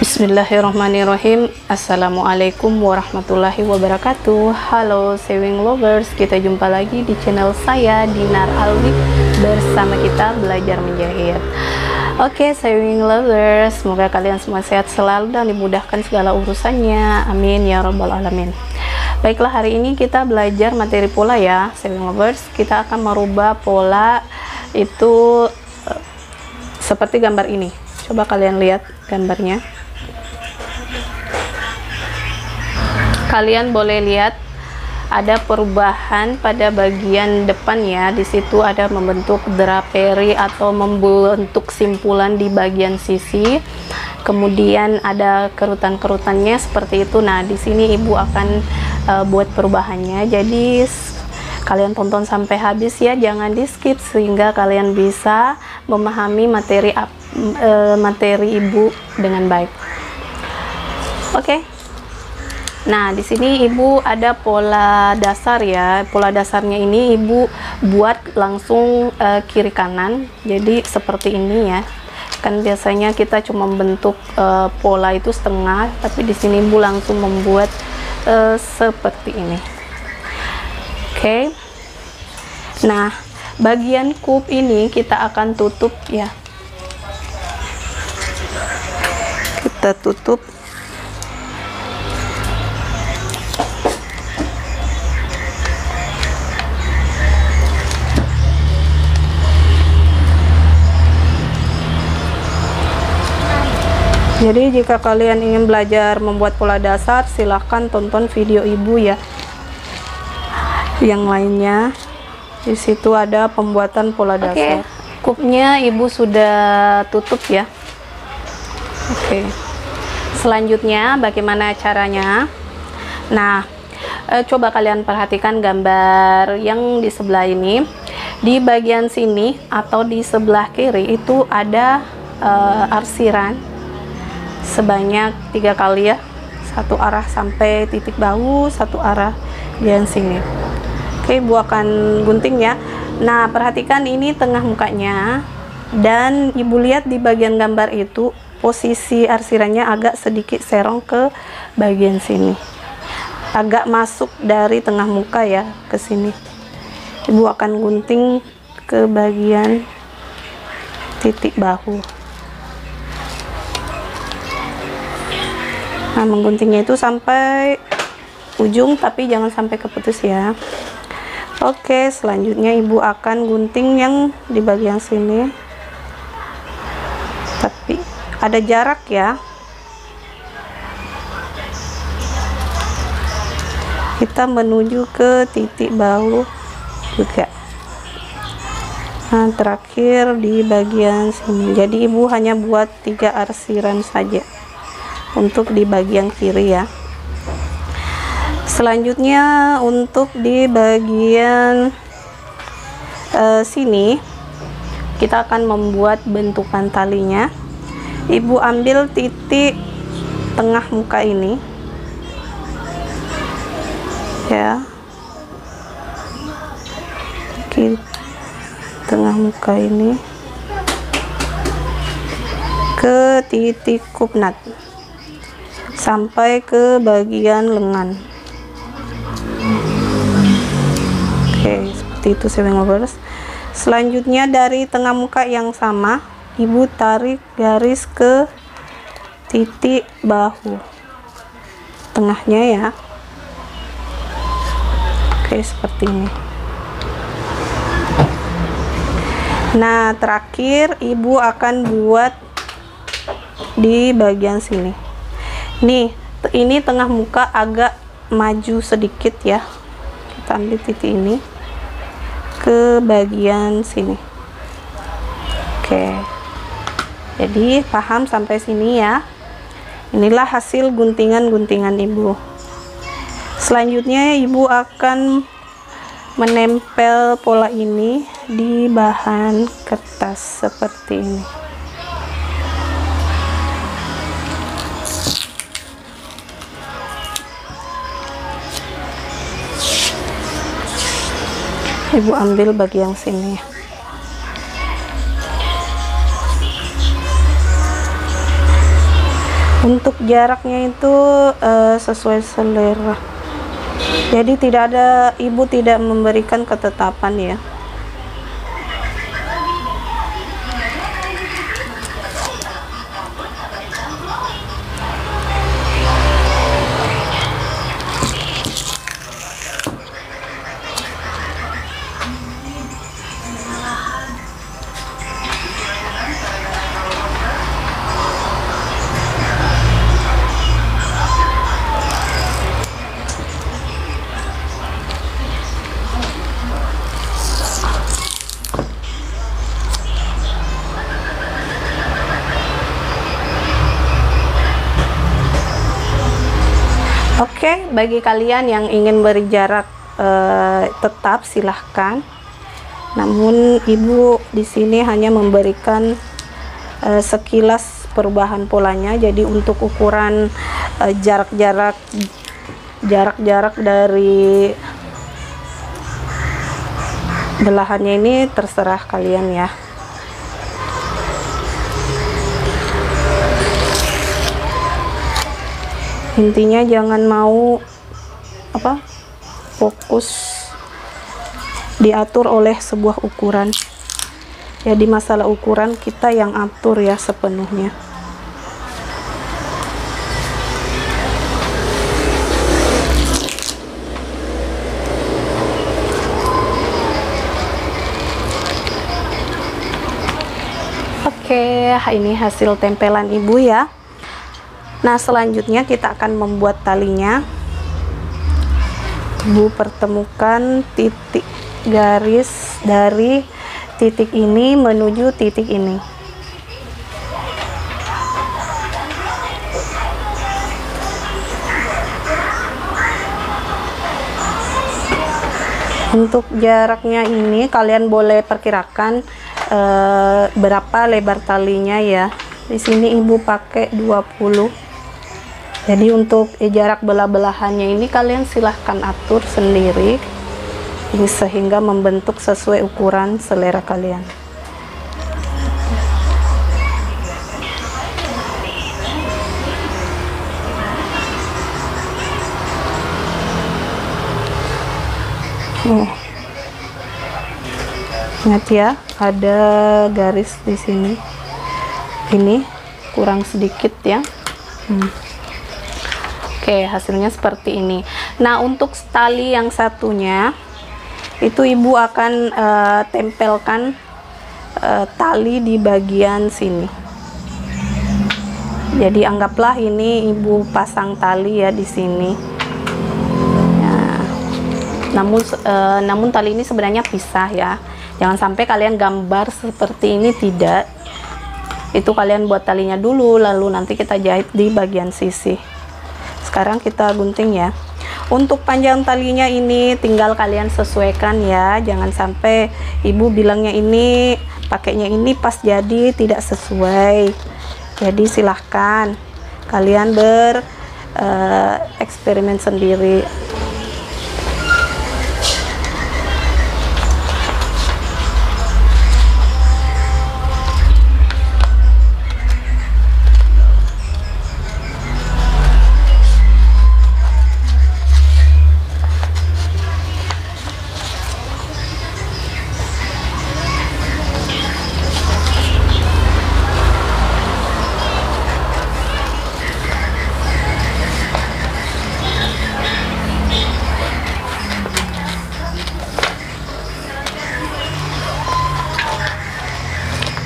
Bismillahirrahmanirrahim. Assalamualaikum warahmatullahi wabarakatuh. Halo sewing lovers, kita jumpa lagi di channel saya Dinar Alwi bersama kita belajar menjahit. Oke sewing lovers, semoga kalian semua sehat selalu dan dimudahkan segala urusannya, amin ya rabbal alamin. Baiklah, hari ini kita belajar materi pola ya sewing lovers. Kita akan merubah pola itu seperti gambar ini. Coba kalian lihat gambarnya. Kalian boleh lihat ada perubahan pada bagian depan ya. Di situ ada membentuk draperi atau membentuk simpulan di bagian sisi. Kemudian ada kerutan-kerutannya seperti itu. Nah, di sini ibu akan buat perubahannya. Jadi kalian tonton sampai habis ya, jangan di skip sehingga kalian bisa memahami materi ibu dengan baik. Oke. Nah, di sini ibu ada pola dasar ya. Pola dasarnya ini ibu buat langsung kiri kanan. Jadi seperti ini ya. Kan biasanya kita cuma bentuk pola itu setengah, tapi di sini ibu langsung membuat seperti ini. Oke. Nah, bagian kup ini kita akan tutup ya. Kita tutup. Jadi jika kalian ingin belajar membuat pola dasar, silahkan tonton video ibu ya. Yang lainnya di situ ada pembuatan pola dasar. Kupnya ibu sudah tutup ya. Oke. Selanjutnya bagaimana caranya? Nah, coba kalian perhatikan gambar yang di sebelah ini. Di bagian sini atau di sebelah kiri itu ada arsiran sebanyak 3 kali ya, satu arah sampai titik bahu, satu arah bagian sini. Oke, ibu akan gunting ya. Nah, perhatikan ini tengah mukanya, dan ibu lihat di bagian gambar itu posisi arsirannya agak sedikit serong ke bagian sini, agak masuk dari tengah muka ya ke sini. Ibu akan gunting ke bagian titik bahu. Nah, mengguntingnya itu sampai ujung, tapi jangan sampai keputus ya. Oke, selanjutnya ibu akan gunting yang di bagian sini, tapi ada jarak ya. Kita menuju ke titik bahu juga. Nah, terakhir di bagian sini. Jadi ibu hanya buat 3 arsiran saja untuk di bagian kiri ya. Selanjutnya untuk di bagian sini kita akan membuat bentukan talinya. Ibu ambil titik tengah muka ini ya, kiri tengah muka ini ke titik kupnat sampai ke bagian lengan. Oke, seperti itu sewing lovers. Selanjutnya dari tengah muka yang sama, ibu tarik garis ke titik bahu tengahnya ya. Oke, seperti ini. Nah, terakhir ibu akan buat di bagian sini. Nih, ini tengah muka agak maju sedikit ya. Kita ambil titik ini ke bagian sini. Oke. Jadi paham sampai sini ya. Inilah hasil guntingan-guntingan ibu. Selanjutnya ibu akan menempel pola ini di bahan kertas seperti ini. Ibu ambil bagian sini. Untuk jaraknya itu sesuai selera. Jadi ibu tidak memberikan ketetapan ya. Oke, bagi kalian yang ingin beri jarak tetap silahkan. Namun ibu di sini hanya memberikan sekilas perubahan polanya. Jadi untuk ukuran jarak-jarak dari belahannya ini terserah kalian ya. Intinya jangan mau fokus diatur oleh sebuah ukuran. Jadi masalah ukuran kita yang atur ya sepenuhnya. Oke, ini hasil tempelan ibu ya. Nah, selanjutnya kita akan membuat talinya. Ibu pertemukan titik garis dari titik ini menuju titik ini. Untuk jaraknya ini kalian boleh perkirakan berapa lebar talinya ya. Di sini ibu pakai 20. Jadi untuk jarak belah-belahannya ini kalian silahkan atur sendiri ini sehingga membentuk sesuai ukuran selera kalian. Ingat ya, ada garis di sini. Ini kurang sedikit ya. Oke, hasilnya seperti ini. Nah, untuk tali yang satunya itu ibu akan tempelkan tali di bagian sini. Jadi anggaplah ini ibu pasang tali ya di sini. Nah, namun tali ini sebenarnya pisah ya. Jangan sampai kalian gambar seperti ini, tidak. Itu kalian buat talinya dulu, lalu nanti kita jahit di bagian sisi. Sekarang kita gunting ya. Untuk panjang talinya ini tinggal kalian sesuaikan ya. Jangan sampai ibu bilangnya ini pakainya ini pas jadi tidak sesuai. Jadi silahkan kalian eksperimen sendiri.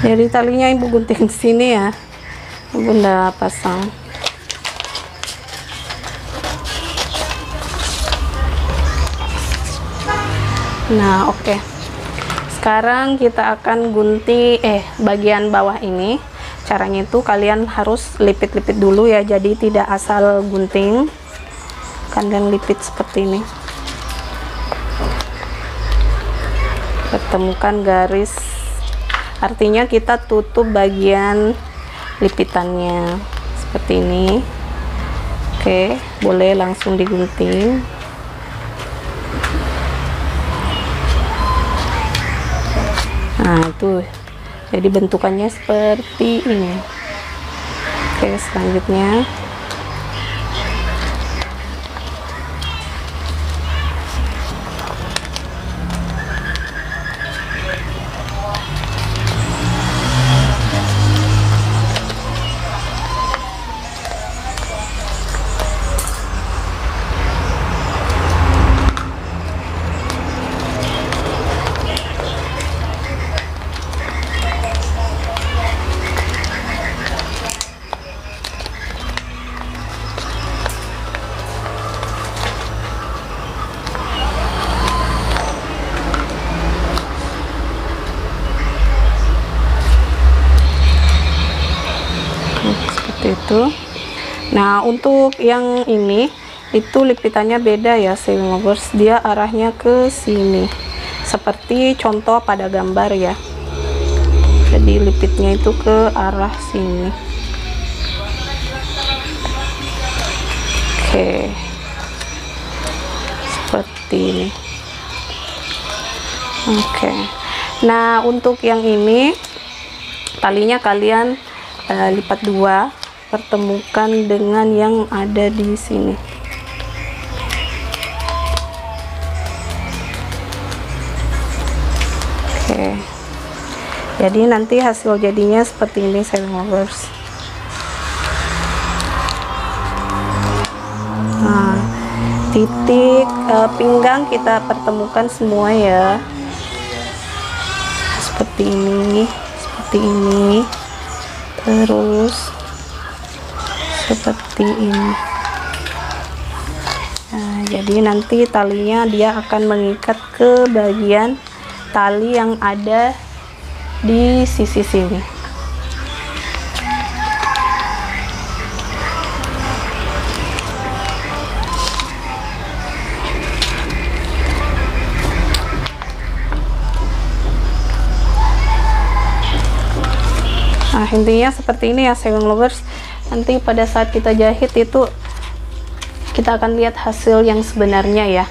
Jadi talinya ibu gunting sini ya, bunda pasang. Nah, oke. Sekarang kita akan gunting bagian bawah ini. Caranya itu kalian harus lipit-lipit dulu ya, jadi tidak asal gunting. Kalian lipit seperti ini. Pertemukan garis. Artinya kita tutup bagian lipitannya seperti ini. Oke, boleh langsung digunting. Nah, itu jadi bentukannya seperti ini. Oke, selanjutnya seperti itu. Nah, untuk yang ini itu lipitannya beda ya sewing lovers, dia arahnya ke sini seperti contoh pada gambar ya, jadi lipitnya itu ke arah sini. Oke, seperti ini. Oke, nah untuk yang ini talinya kalian lipat dua, pertemukan dengan yang ada di sini. Oke, jadi nanti hasil jadinya seperti ini sewing lovers. Nah, titik pinggang kita pertemukan semua ya, seperti ini, terus seperti ini. Nah, jadi nanti talinya dia akan mengikat ke bagian tali yang ada di sisi sini. Nah, intinya seperti ini ya sewing lovers. Nanti pada saat kita jahit itu kita akan lihat hasil yang sebenarnya ya.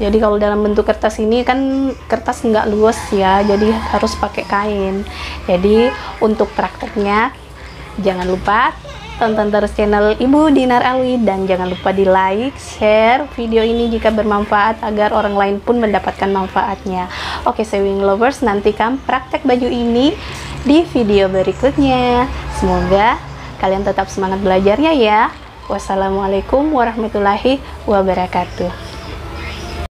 Jadi kalau dalam bentuk kertas ini kan kertas nggak luas ya, jadi harus pakai kain. Jadi untuk prakteknya jangan lupa tonton terus channel Ibu Dinar Alwi, dan jangan lupa di like, share video ini jika bermanfaat agar orang lain pun mendapatkan manfaatnya. Oke sewing lovers, nantikan praktek baju ini di video berikutnya. Semoga kalian tetap semangat belajarnya ya. Wassalamualaikum warahmatullahi wabarakatuh.